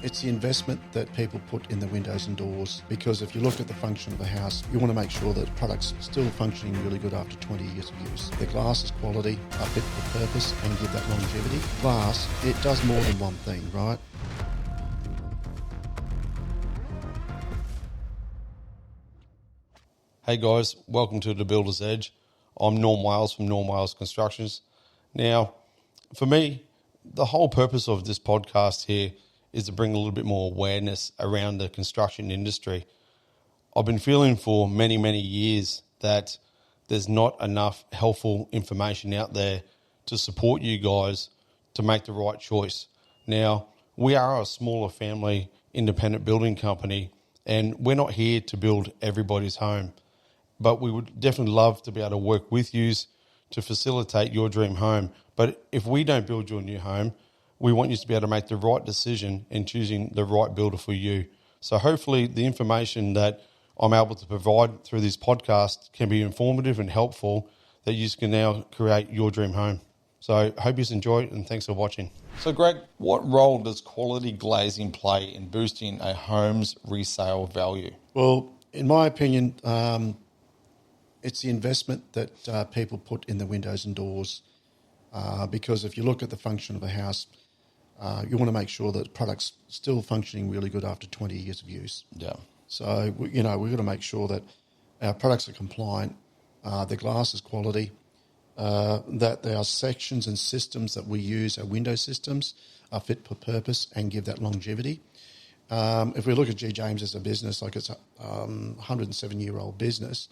It's the investment that people put in the windows and doors, because if you look at the function of a house, you want to make sure that the product's still functioning really good after 20 years of use. The glass is quality, fit for purpose, and give that longevity. Glass, it does more than one thing, right? Hey guys, welcome to The Builder's Edge. I'm Norm Wales from Norm Wales Constructions. Now, for me, the whole purpose of this podcast here is to bring a little bit more awareness around the construction industry. I've been feeling for many, many years that there's not enough helpful information out there to support you guys to make the right choice. Now, we are a smaller family independent building company, and we're not here to build everybody's home. But we would definitely love to be able to work with you to facilitate your dream home. But if we don't build your new home, we want you to be able to make the right decision in choosing the right builder for you. So hopefully the information that I'm able to provide through this podcast can be informative and helpful, that you can now create your dream home. So I hope you enjoy it, and thanks for watching. So Greg, what role does quality glazing play in boosting a home's resale value? Well, in my opinion, it's the investment that people put in the windows and doors, because if you look at the function of a house, you want to make sure that the product's still functioning really good after 20 years of use. Yeah. So, we've got to make sure that our products are compliant, the glass is quality, that our sections and systems that we use, our window systems, are fit for purpose and give that longevity. If we look at G. James as a business, like it's a 107-year-old business,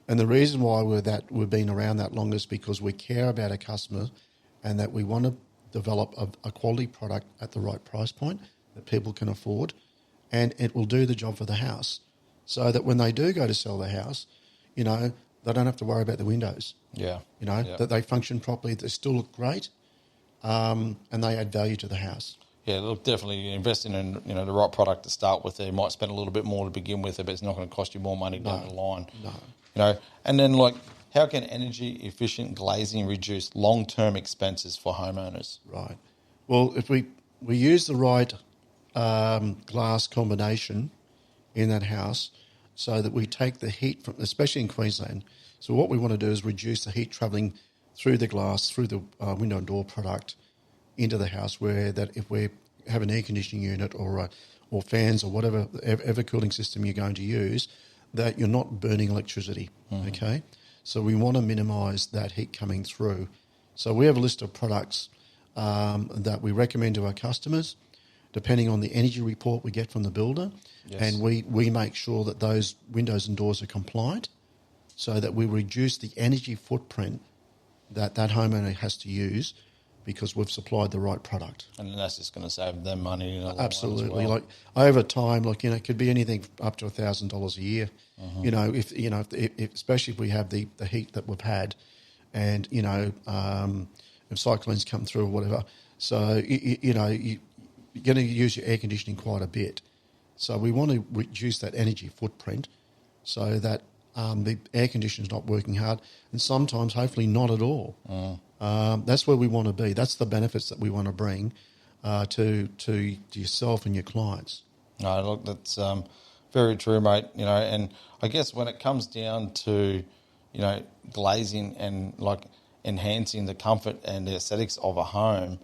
and the reason why we've been around that long is because we care about our customers, and that we want to develop a quality product at the right price point that people can afford, and it will do the job for the house, so that when they do go to sell the house, they don't have to worry about the windows. Yeah. That they function properly, they still look great, and they add value to the house. Yeah, look, definitely investing in the right product to start with. You might spend a little bit more to begin with, but it's not going to cost you more money down the line. No. And then how can energy efficient glazing reduce long-term expenses for homeowners? Right. Well, if we use the right glass combination in that house, so that we take the heat from, especially in Queensland. So what we want to do is reduce the heat travelling through the glass, through the window and door product into the house, where that if we have an air conditioning unit or fans or whatever ever cooling system you're going to use, that you're not burning electricity. Mm-hmm. Okay. So we want to minimise that heat coming through. So we have a list of products that we recommend to our customers, depending on the energy report we get from the builder. Yes. And we make sure that those windows and doors are compliant, so that we reduce the energy footprint that homeowner has to use, because we've supplied the right product. And that's just going to save them money. Absolutely. Well. Over time, it could be anything up to $1,000 a year. Mm-hmm. If especially if we have the heat that we've had, and if cyclones come through or whatever, so you're going to use your air conditioning quite a bit. So we want to reduce that energy footprint, so that the air conditioner is not working hard, and sometimes hopefully not at all. That's where we want to be. That's the benefits that we want to bring to yourself and your clients. No, look, that's very true, mate. And I guess when it comes down to glazing and enhancing the comfort and the aesthetics of a home,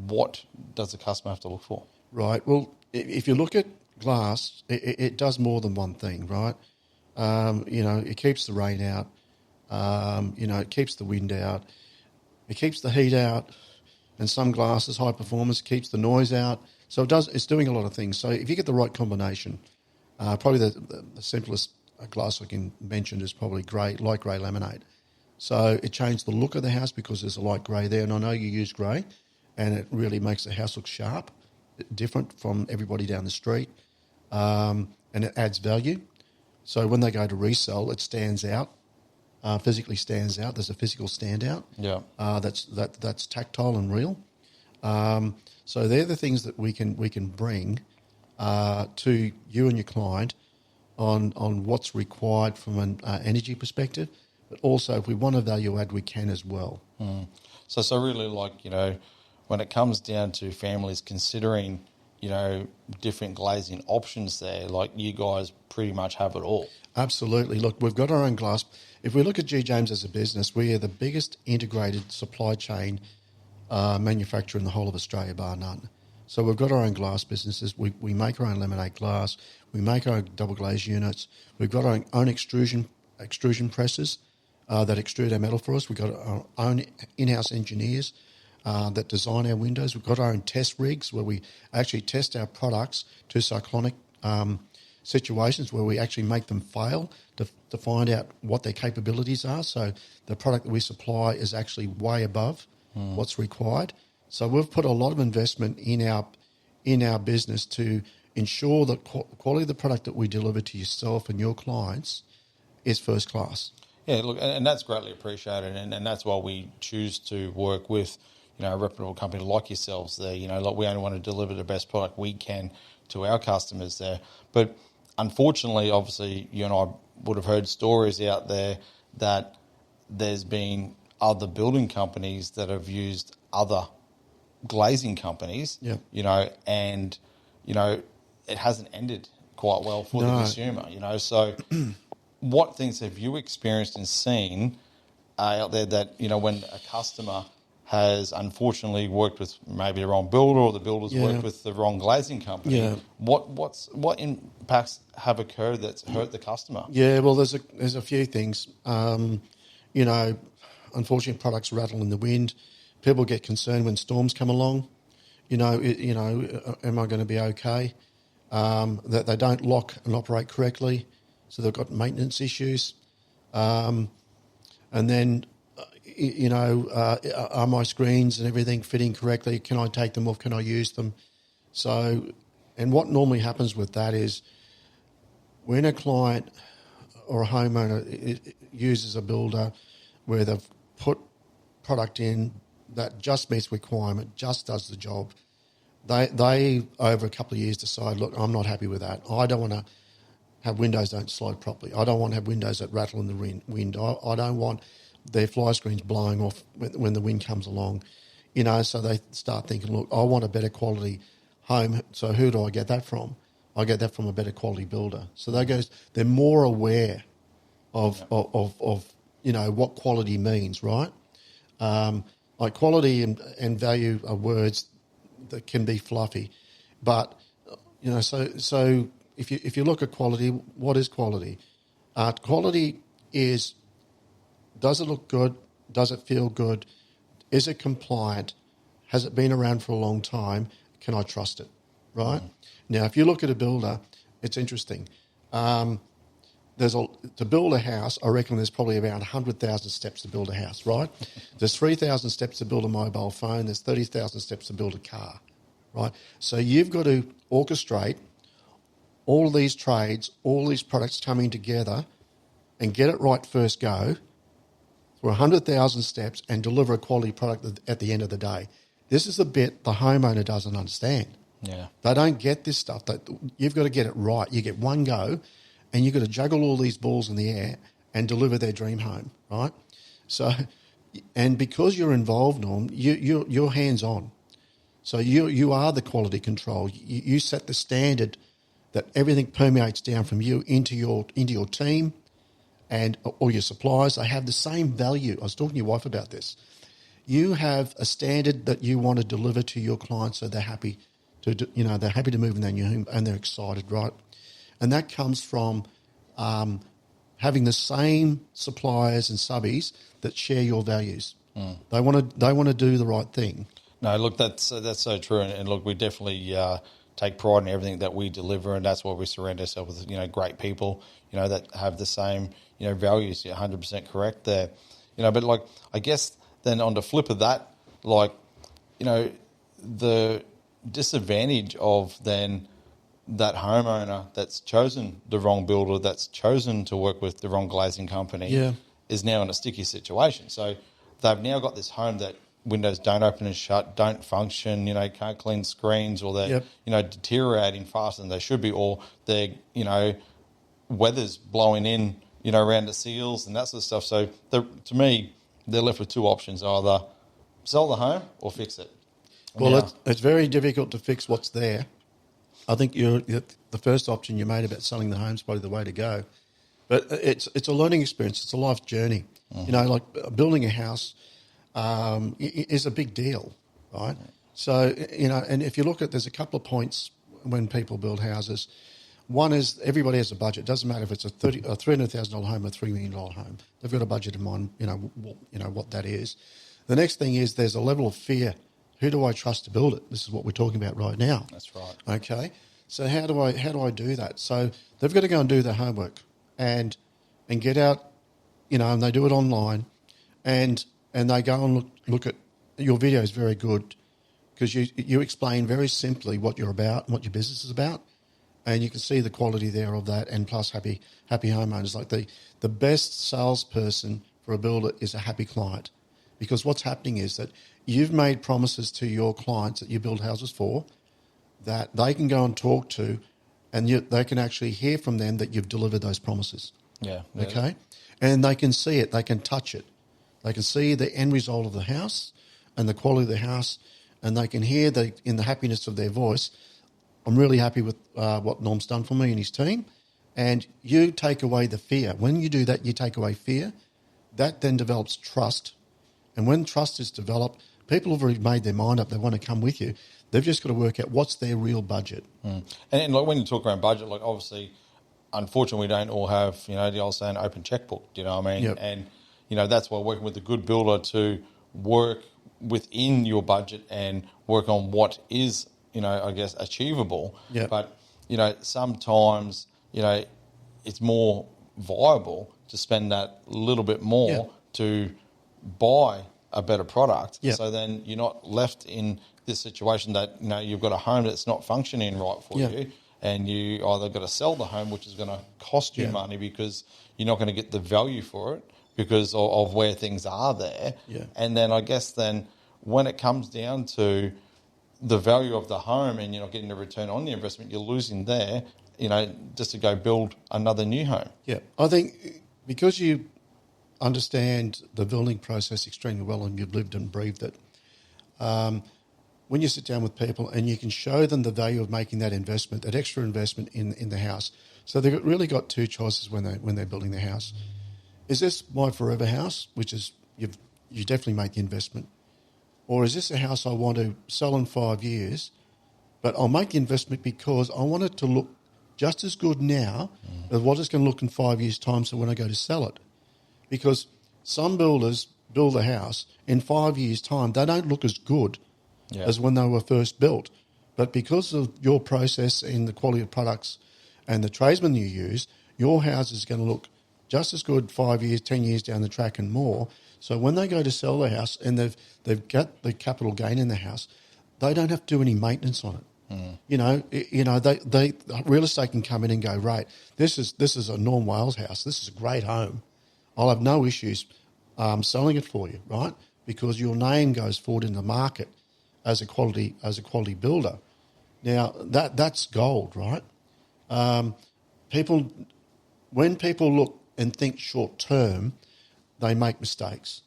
what does the customer have to look for? Right. Well, if you look at glass, it does more than one thing, right? It keeps the rain out. It keeps the wind out. It keeps the heat out, and some glasses, high performance, keeps the noise out. So it's doing a lot of things. So if you get the right combination, probably the simplest glass I can mention is probably light grey laminate. So it changed the look of the house because there's a light grey there, and I know you use grey, and it really makes the house look sharp, different from everybody down the street, and it adds value. So when they go to resell, it stands out. Physically stands out. There's a physical standout. Yeah. That's tactile and real. So they're the things that we can bring to you and your client on what's required from an energy perspective, but also if we want a value add, we can as well. So really, when it comes down to families considering different glazing options there. Like, you guys pretty much have it all. Absolutely. Look, we've got our own glass. If we look at G. James as a business, we are the biggest integrated supply chain manufacturer in the whole of Australia, bar none. So we've got our own glass businesses. We make our own laminate glass. We make our own double glaze units. We've got our own extrusion presses that extrude our metal for us. We've got our own in-house engineers that design our windows. We've got our own test rigs where we actually test our products to cyclonic situations where we actually make them fail to find out what their capabilities are. So the product that we supply is actually way above what's required. So we've put a lot of investment in our business to ensure that quality of the product that we deliver to yourself and your clients is first class. Yeah, look, and that's greatly appreciated, and that's why we choose to work with, a reputable company like yourselves there. Like, we only want to deliver the best product we can to our customers there. But unfortunately, obviously, you and I would have heard stories out there that there's been other building companies that have used other glazing companies, and, it hasn't ended quite well for the consumer, So what things have you experienced and seen out there that, when a customer has unfortunately worked with maybe the wrong builder, or the builder's worked with the wrong glazing company, what impacts have occurred that's hurt the customer? Yeah, well, there's a few things. Unfortunately, products rattle in the wind. People get concerned when storms come along. Am I going to be okay? That they don't lock and operate correctly, so they've got maintenance issues. And then, are my screens and everything fitting correctly? Can I take them off? Can I use them? So, and what normally happens with that is when a client or a homeowner uses a builder where they've put product in that just meets requirement, just does the job, they over a couple of years decide, look, I'm not happy with that. I don't want to have windows don't slide properly. I don't want to have windows that rattle in the wind. I don't want their fly screens blowing off when the wind comes along. So they start thinking, look, I want a better quality home. So who do I get that from? I get that from a better quality builder. So they're more aware of what quality means, right? Like, quality and value are words that can be fluffy, but so if you look at quality, what is quality? Quality is, does it look good? Does it feel good? Is it compliant? Has it been around for a long time? Can I trust it? Right? Now, if you look at a builder, it's interesting. To build a house, I reckon there's probably about 100,000 steps to build a house, right? There's 3,000 steps to build a mobile phone. There's 30,000 steps to build a car, right? So you've got to orchestrate all these trades, all these products coming together and get it right first go through 100,000 steps and deliver a quality product at the end of the day. This is the bit the homeowner doesn't understand. Yeah. They don't get this stuff. You've got to get it right. You get one go, and you've got to juggle all these balls in the air and deliver their dream home, right? So, and because you're involved, Norm, you're hands-on. So you are the quality control. You set the standard that everything permeates down from you into your team and or your suppliers. They have the same value. I was talking to your wife about this. You have a standard that you want to deliver to your clients, so they're happy to move in their new home and they're excited, right? And that comes from having the same suppliers and subbies that share your values. They want to do the right thing. No, look, that's so true, and look, we definitely take pride in everything that we deliver, and that's why we surround ourselves with great people that have the same values. 100% correct there. But like, I guess then on the flip of that, like, the disadvantage of then that homeowner that's chosen the wrong builder, that's chosen to work with the wrong glazing company, is now in a sticky situation. So they've now got this home that windows don't open and shut, don't function, can't clean screens, or they're, deteriorating faster than they should be, or they're, weather's blowing in, around the seals and that sort of stuff. So to me, they're left with two options: either sell the home or fix it. Well, it's very difficult to fix what's there. I think the first option you made about selling the home is probably the way to go. But it's a learning experience. It's a life journey. You know, like building a house is a big deal, right? So, you know, and if you look at, there's a couple of points when people build houses. One is everybody has a budget. It doesn't matter if it's a $300,000 home or a $3 million home. They've got a budget in mind, you know what that is. The next thing is there's a level of fear. Who do I trust to build it? This is what we're talking about right now. That's right. Okay. So how do I do that? So they've got to go and do their homework and get out, you know, and they do it online and they go and look at your video is very good because you explain very simply what you're about and what your business is about. And you can see the quality there of that, and plus happy homeowners. Like the best salesperson for a builder is a happy client, because what's happening is that you've made promises to your clients that you build houses for, that they can go and talk to, and they can actually hear from them that you've delivered those promises. Yeah. Okay, and they can see it, they can touch it, they can see the end result of the house and the quality of the house, and they can hear in the happiness of their voice, I'm really happy with what Norm's done for me and his team. And you take away the fear. When you do that, you take away fear. That then develops trust. And when trust is developed, people have already made their mind up. They want to come with you. They've just got to work out what's their real budget. And like when you talk around budget, like obviously, unfortunately, we don't all have, you know, the old saying, open checkbook. Do you know what I mean? Yep. And, you know, that's why working with a good builder to work within your budget and work on what is, you know, I guess achievable. Yep. But, you know, sometimes, you know, it's more viable to spend that little bit more Yep. to buy a better product. Yep. So then you're not left in this situation that, you know, you've got a home that's not functioning right for Yep. you, and you either got to sell the home, which is going to cost you Yeah. money because you're not going to get the value for it because of where things are there. Yeah. And then I guess then when it comes down to the value of the home and you're not getting a return on the investment, you're losing there, you know, just to go build another new home. Yeah, I think because you understand the building process extremely well and you've lived and breathed it, when you sit down with people and you can show them the value of making that investment, that extra investment in the house. So they've really got two choices when they're building their house. Is this my forever house, which is you definitely make the investment, or is this a house I want to sell in 5 years, but I'll make the investment because I want it to look just as good now as what it's going to look in 5 years' time, so when I go to sell it. Because some builders build a house, in 5 years' time, they don't look as good as when they were first built. But because of your process and the quality of products and the tradesmen you use, your house is going to look just as good 5 years, 10 years down the track and more. So when they go to sell the house and they've got the capital gain in the house, they don't have to do any maintenance on it. You know, they real estate can come in and go, right, this is a Norm Wales house. This is a great home. I'll have no issues selling it for you, right? Because your name goes forward in the market as a quality builder. Now that's gold, right? When people look and think short term, they make mistakes.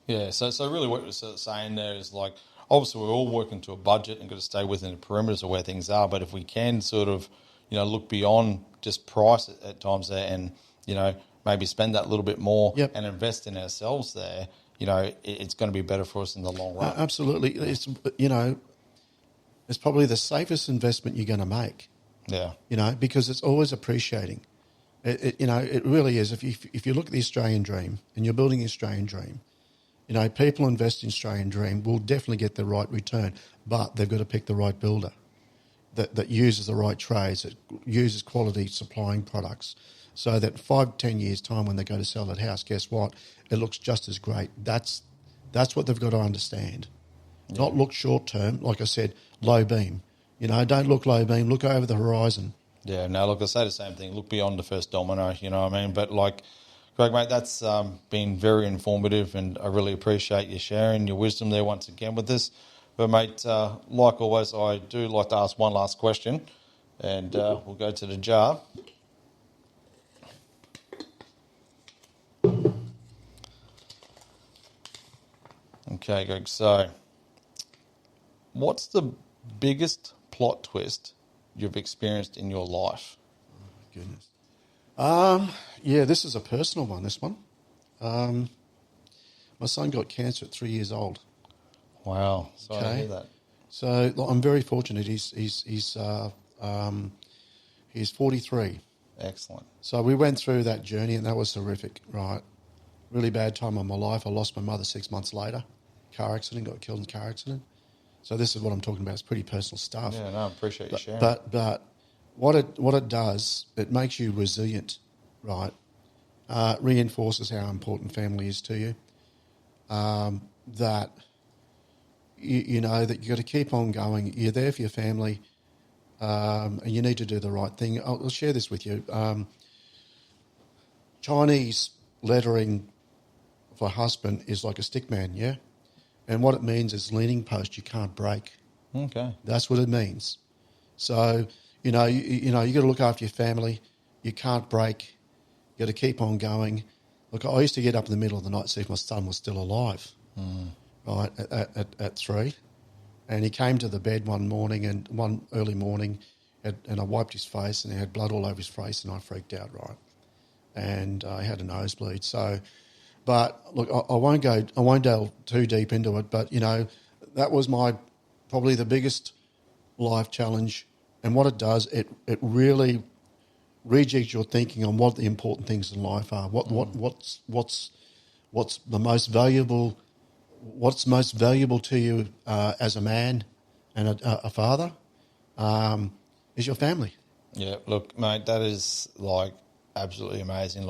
Yeah, so really what you're sort of saying there is like, obviously we're all working to a budget and got to stay within the perimeters of where things are, but if we can sort of, you know, look beyond just price at times there and, you know, maybe spend that little bit more and invest in ourselves there, you know, it's going to be better for us in the long run. Absolutely. It's, you know, it's probably the safest investment you're going to make. Yeah. You know, because it's always appreciating. You know, it really is. If you look at the Australian dream and you're building the Australian dream, you know, people invest in Australian dream will definitely get the right return, but they've got to pick the right builder that uses the right trades, that uses quality supplying products, so that 5-10 years' time when they go to sell that house, guess what? It looks just as great. That's what they've got to understand. Yeah. Not look short term, like I said, low beam. You know, don't look low beam, look over the horizon. Yeah, no, look, I say the same thing. Look beyond the first domino, you know what I mean? But, like, Greg, mate, that's been very informative, and I really appreciate you sharing your wisdom there once again with us. But, mate, like always, I do like to ask one last question, and we'll go to the jar. Okay, Greg, so what's the biggest plot twist you've experienced in your life? Goodness. Yeah, this is a personal one, this one. My son got cancer at 3 years old. Wow. Sorry to hear that. So look, I'm very fortunate. He's 43. Excellent. So we went through that journey, and that was horrific, right? Really bad time of my life. I lost my mother 6 months later. Car accident, got killed in a car accident. So this is what I'm talking about. It's pretty personal stuff. Yeah, no, I appreciate you sharing. But what it does, it makes you resilient, right? Reinforces how important family is to you. That you know that you got to keep on going. You're there for your family, and you need to do the right thing. I'll share this with you. Chinese lettering for husband is like a stick man, yeah? And what it means is leaning post you can't break. Okay. That's what it means. So, you got to look after your family. You can't break. You got to keep on going. Look, I used to get up in the middle of the night to see if my son was still alive, right, at 3. And he came to the bed one early morning, and I wiped his face, and he had blood all over his face, and I freaked out, right? And I had a nosebleed. So, but look, I won't delve too deep into it, but, that was probably the biggest life challenge. And what it does, it really rejigs your thinking on what the important things in life are. What's the most valuable? What's most valuable to you as a man and a father is your family. Yeah, look, mate, that is absolutely amazing.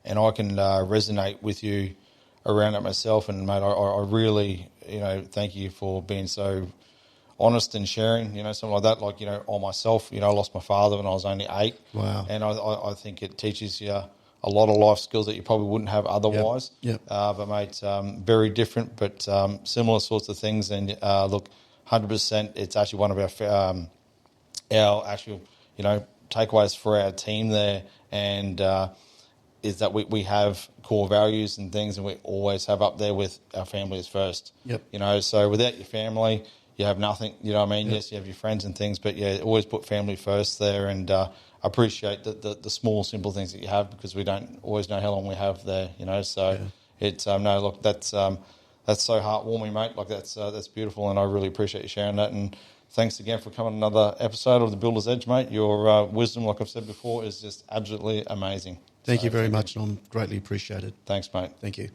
And I can resonate with you around it myself. And mate, I really, thank you for being so honest and sharing, something like that. On myself, I lost my father when I was only 8. Wow. And I think it teaches you a lot of life skills that you probably wouldn't have otherwise. Yep. But mate, very different, but similar sorts of things. And look, 100%, it's actually one of our actual, takeaways for our team there. And is that we have core values and things, and we always have up there with our family is first. Yep. So without your family, you have nothing. You know what I mean? Yep. Yes, you have your friends and things, but yeah, always put family first there. And I appreciate the small, simple things that you have, because we don't always know how long we have there. So it's no, look, that's so heartwarming, mate. That's beautiful, and I really appreciate you sharing that. And thanks again for coming on another episode of The Builder's Edge, mate. Your wisdom, like I've said before, is just absolutely amazing. Thank you very much, and I'm greatly appreciated. Thanks, mate. Thank you.